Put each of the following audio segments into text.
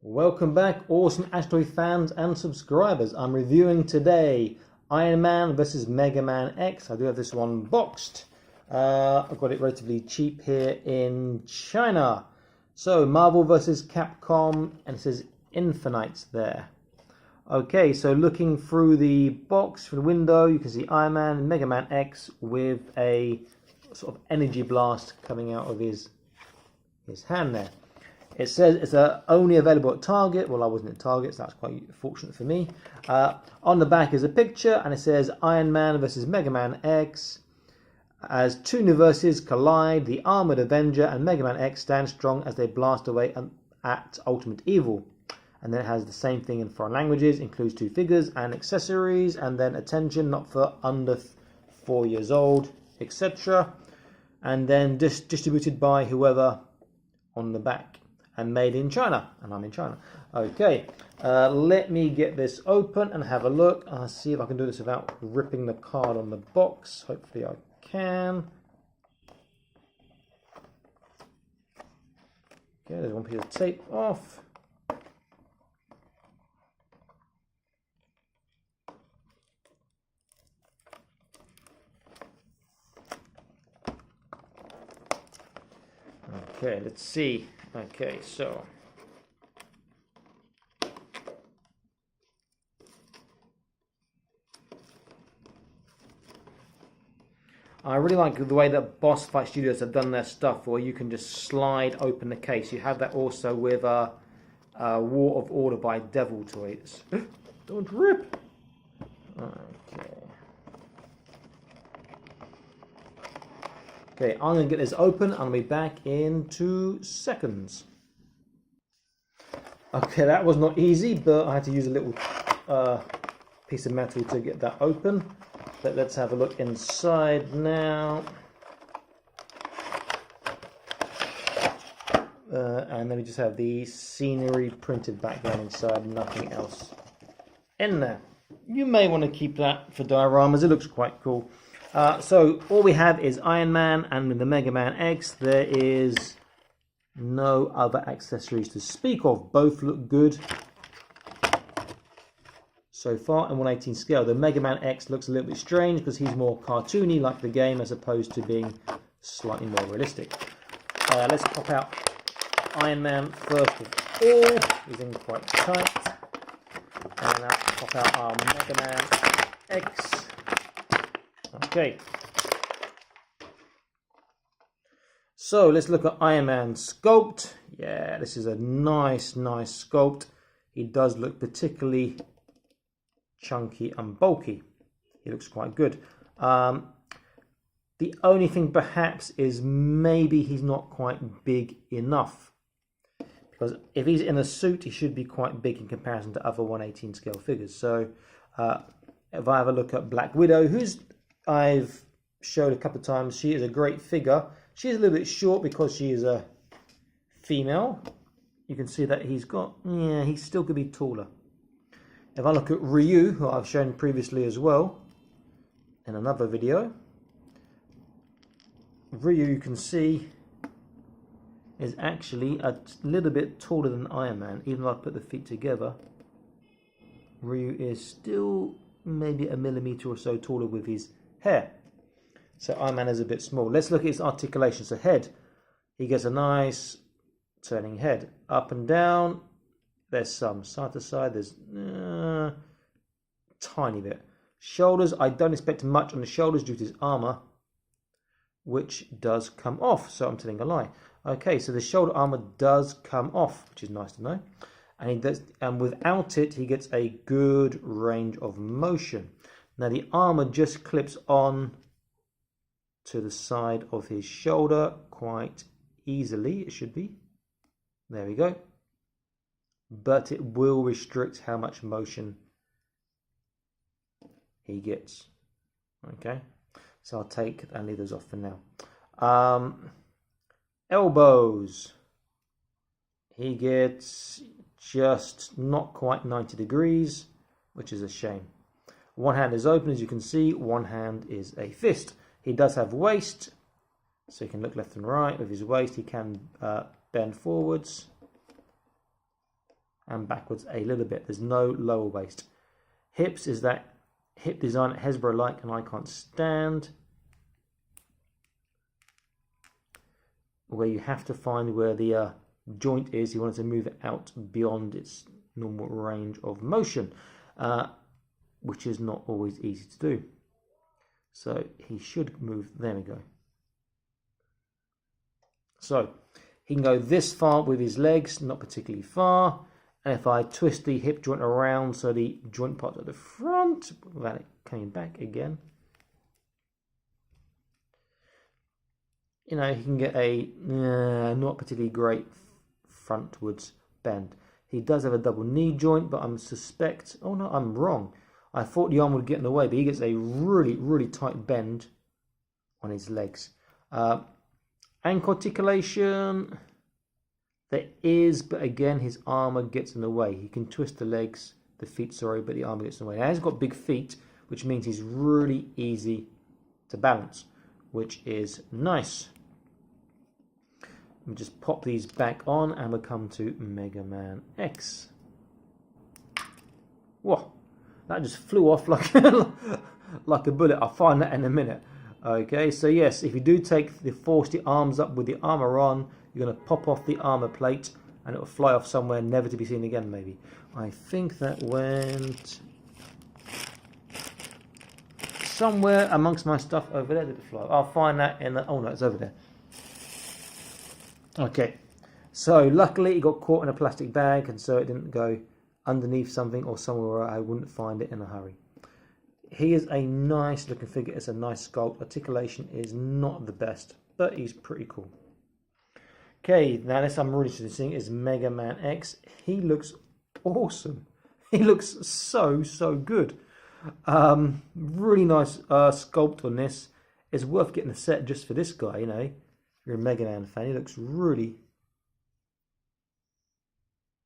Welcome back, awesome Asteroid fans and subscribers. I'm reviewing today Ironman vs MegaMan X. I do have this one boxed. I got it relatively cheap here in China. So Marvel vs Capcom, and it says Infinites there. Okay, so looking through the box, through the window, you can see Ironman and MegaMan X with a sort of energy blast coming out of his hand there. It says it's only available at Target. Well, I wasn't at Target, so that's quite fortunate for me. On the back is a picture, and it says Iron Man vs MegaMan X. As two universes collide, the armored Avenger and MegaMan X stand strong as they blast away at ultimate evil. And then it has the same thing in foreign languages, includes two figures and accessories, and then attention not for under 4 years old, etc. And then distributed by whoever on the back. And made in China, and I'm in China. Okay, let me get this open and have a look. I'll see if I can do this without ripping the card on the box. Hopefully I can. Okay, there's one piece of tape off. Okay, let's see. Okay, so I really like the way that Boss Fight Studios have done their stuff, where you can just slide open the case. You have that also with War of Order by Devil Toys. Don't rip. Okay. Okay, I'm going to get this open. I'll be back in 2 seconds. Okay, that was not easy, but I had to use a little piece of metal to get that open. But let's have a look inside now. And then we just have the scenery printed background inside, nothing else in there. You may want to keep that for dioramas, it looks quite cool. So all we have is Iron Man, and with the MegaMan X there is no other accessories to speak of. Both look good so far in 1/18 scale. The MegaMan X looks a little bit strange because he's more cartoony like the game as opposed to being slightly more realistic. Let's pop out Iron Man first of all. He's in quite tight. And now pop out our MegaMan X. Okay, so let's look at Iron Man sculpt. Yeah, this is a nice sculpt. He does look particularly chunky and bulky. He looks quite good. The only thing perhaps is maybe he's not quite big enough, because if he's in a suit he should be quite big in comparison to other 1/18 scale figures. So if I have a look at Black Widow, who's I've showed a couple of times, she is a great figure. She is a little bit short because she is a female. You can see that he's got, yeah, he still could be taller. If I look at Ryu, who I've shown previously as well in another video, Ryu, you can see, is actually a little bit taller than Iron Man. Even though I put the feet together, Ryu is still maybe a millimeter or so taller with his hair. So Iron Man is a bit small. Let's look at his articulation. So head, he gets a nice turning head. Up and down, there's some side to side, there's tiny bit. Shoulders, I don't expect much on the shoulders due to his armor, which does come off. So I'm telling a lie. Okay, so the shoulder armor does come off, which is nice to know. And without it, he gets a good range of motion. Now the armor just clips on to the side of his shoulder quite easily, it should be. There we go. But it will restrict how much motion he gets. Okay, so I'll take and leave those off for now. Elbows. He gets just not quite 90 degrees, which is a shame. One hand is open, as you can see. One hand is a fist. He does have waist, so he can look left and right with his waist. He can bend forwards. and backwards a little bit. There's no lower waist. Hips is that hip design that Hesbro like and I can't stand, where you have to find where the joint is. You want it to move it out beyond its normal range of motion, which is not always easy to do. So he should move. There we go. So he can go this far with his legs, not particularly far. And if I twist the hip joint around so the joint part at the front, without it coming back again, you know, he can get a not particularly great frontwards bend. He does have a double knee joint, but I suspect, oh no, I'm wrong. I thought the arm would get in the way, but he gets a really, really tight bend on his legs. Ankle articulation, there is, but again, his armour gets in the way. He can twist the legs, the feet, sorry, but the armour gets in the way. Now, he's got big feet, which means he's really easy to balance, which is nice. We'll just pop these back on and we'll come to MegaMan X. Whoa, that just flew off like, like a bullet. I'll find that in a minute. Okay, so yes, if you do force the arms up with the armour on, you're going to pop off the armour plate and it will fly off somewhere, never to be seen again maybe. I think that went somewhere amongst my stuff over there. Did it fly? I'll find that in the... Oh no, it's over there. Okay, so luckily it got caught in a plastic bag and so it didn't go underneath something or somewhere where I wouldn't find it in a hurry. He is a nice looking figure. It's a nice sculpt. Articulation is not the best, but he's pretty cool. Okay, now this I'm really interested in seeing is MegaMan X. He looks awesome. He looks so good. Really nice sculpt on this. It's worth getting a set just for this guy, you know. If you're a Mega Man fan, he looks really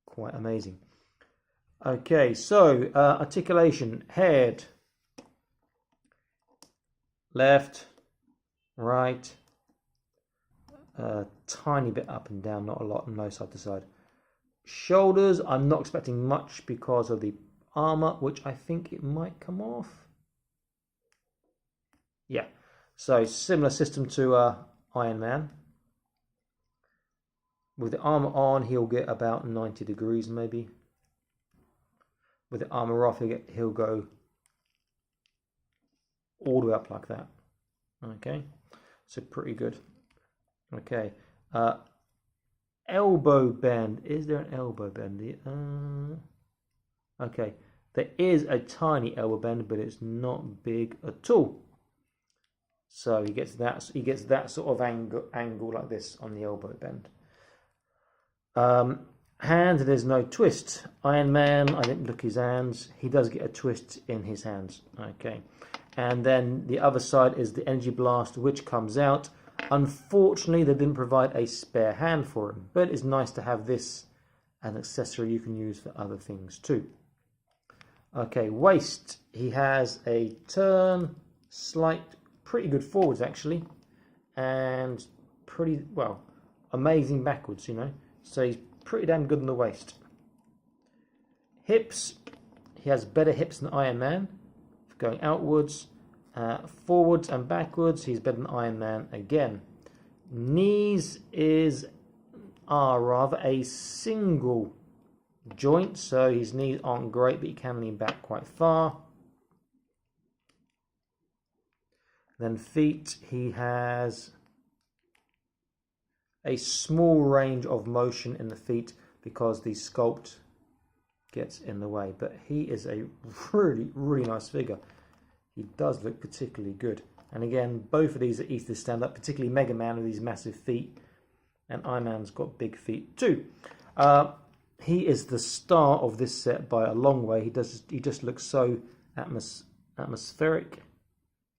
quite amazing. Okay, so articulation, head, left, right, tiny bit up and down, not a lot, no side to side. Shoulders, I'm not expecting much because of the armor, which I think it might come off. Yeah, so similar system to Iron Man. With the armor on, he'll get about 90 degrees maybe. With the armor off, he'll go all the way up like that. Okay, so pretty good. Okay, elbow bend. Is there an elbow bend? Okay, there is a tiny elbow bend, but it's not big at all. So he gets that. He gets that sort of angle like this on the elbow bend. Hands, there's no twist. Iron Man, I didn't look his hands. He does get a twist in his hands. Okay, and then the other side is the energy blast, which comes out. Unfortunately, they didn't provide a spare hand for him, but it's nice to have this as an accessory you can use for other things too. Okay, waist. He has a turn, pretty good forwards actually, and pretty, well, amazing backwards, you know. So he's pretty damn good in the waist. Hips. He has better hips than Iron Man, going outwards. Forwards and backwards, he's better than Iron Man again. Knees are rather a single joint, so his knees aren't great, but he can lean back quite far. Then feet, he has a small range of motion in the feet because the sculpt gets in the way, but he is a really nice figure. He does look particularly good. And again, both of these are easy to stand up, particularly Mega Man with these massive feet. And Iron Man's got big feet too. He is the star of this set by a long way. He just looks so atmospheric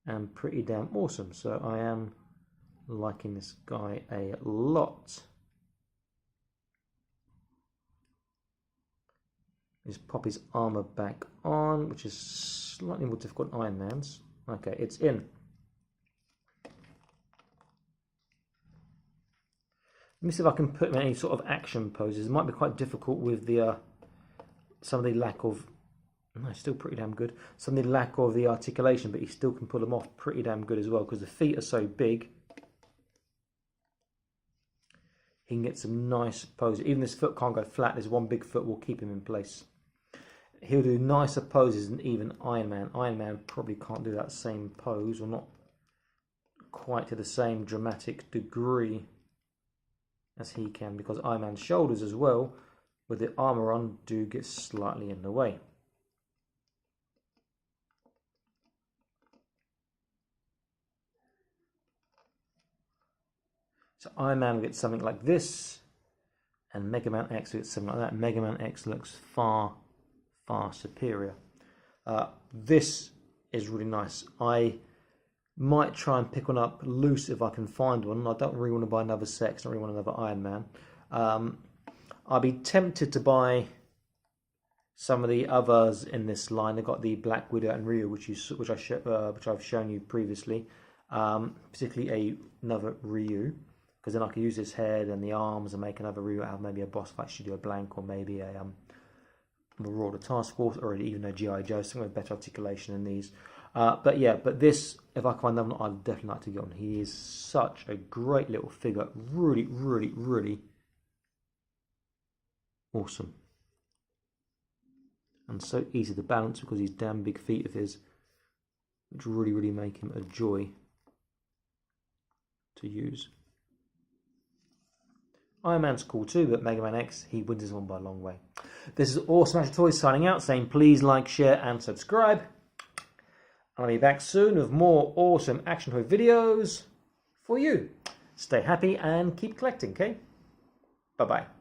and pretty damn awesome. So I am liking this guy a lot. Just pop his armor back on, which is slightly more difficult than Iron Man's. Okay, it's in. Let me see if I can put him in any sort of action poses. It might be quite difficult with the some of the lack of, no, still pretty damn good. Some of the lack of the articulation, but he still can pull them off pretty damn good as well, because the feet are so big. He can get some nice poses. Even this foot can't go flat. There's one big foot will keep him in place. He'll do nicer poses than even Iron Man. Iron Man probably can't do that same pose, or not quite to the same dramatic degree as he can, because Iron Man's shoulders as well, with the armor on, do get slightly in the way. So Iron Man will get something like this, and MegaMan X will get something like that. MegaMan X looks far, far superior. This is really nice. I might try and pick one up loose if I can find one. I don't really want to buy another set, I don't really want another Iron Man. I'd be tempted to buy some of the others in this line. They've got the Black Widow and Ryu, which I've shown you previously. Particularly another Ryu, because then I can use his head and the arms and make another Ryu out of maybe a boss fight studio blank, or maybe a Marauder Task Force, or even a G.I. Joe, something with better articulation than these. But yeah, but this, if I find them, I'd definitely like to get on. He is such a great little figure. Really, really, really awesome. And so easy to balance because these damn big feet of his, which really, really make him a joy to use. Iron Man's cool too, but MegaMan X, he wins this one by a long way. This is Awesome Action Toys signing out, saying please like, share and subscribe. I'll be back soon with more awesome action toy videos for you. Stay happy and keep collecting, okay? Bye-bye.